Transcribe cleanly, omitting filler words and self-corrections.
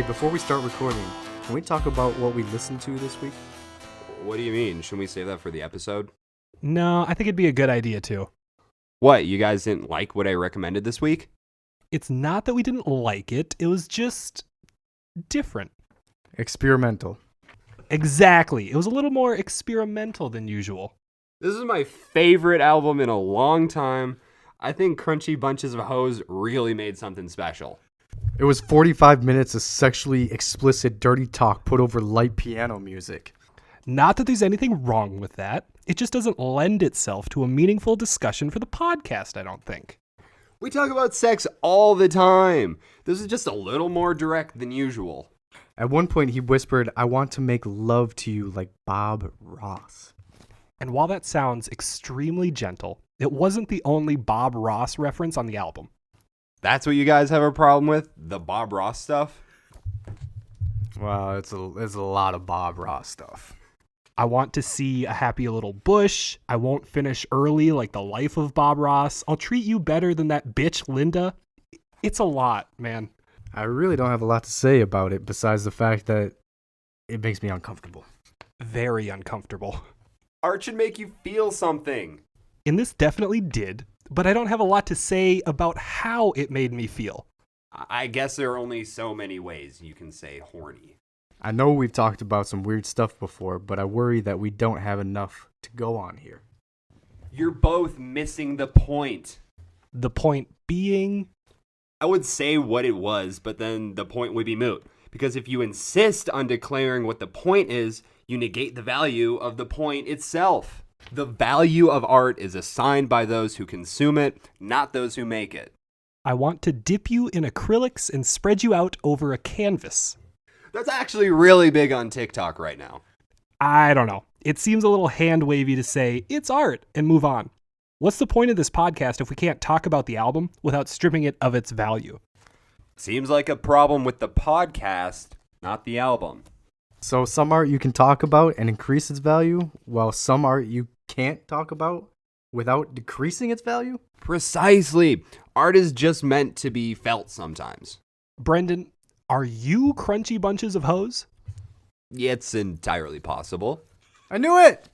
before we start recording, can we talk about what we listened to this week? What do you mean? Shouldn't we save that for the episode? No, I think it'd be a good idea too. What, you guys didn't like what I recommended this week? It's not that we didn't like it, it was just different. Experimental. Exactly. It was a little more experimental than usual. This is my favorite album in a long time. I think Crunchy Bunches of Hoes really made something special. It was 45 minutes of sexually explicit dirty talk put over light piano music. Not that there's anything wrong with that. It just doesn't lend itself to a meaningful discussion for the podcast, I don't think. We talk about sex all the time. This is just a little more direct than usual. At one point, he whispered, "I want to make love to you like Bob Ross." And while that sounds extremely gentle, it wasn't the only Bob Ross reference on the album. That's what you guys have a problem with? The Bob Ross stuff? Wow, it's a lot of Bob Ross stuff. I want to see a happy little bush. I won't finish early like the life of Bob Ross. I'll treat you better than that bitch Linda. It's a lot, man. I really don't have a lot to say about it besides the fact that it makes me uncomfortable. Very uncomfortable. Art should make you feel something. And this definitely did, but I don't have a lot to say about how it made me feel. I guess there are only so many ways you can say horny. I know we've talked about some weird stuff before, but I worry that we don't have enough to go on here. You're both missing the point. The point being, I would say what it was, but then the point would be moot. Because if you insist on declaring what the point is, you negate the value of the point itself. The value of art is assigned by those who consume it, not those who make it. I want to dip you in acrylics and spread you out over a canvas. That's actually really big on TikTok right now. I don't know. It seems a little hand-wavy to say, it's art, and move on. What's the point of this podcast if we can't talk about the album without stripping it of its value? Seems like a problem with the podcast, not the album. So some art you can talk about and increase its value, while some art you can't talk about without decreasing its value? Precisely. Art is just meant to be felt sometimes. Brendan, are you Crunchy Bunches of Hoes? It's entirely possible. I knew it!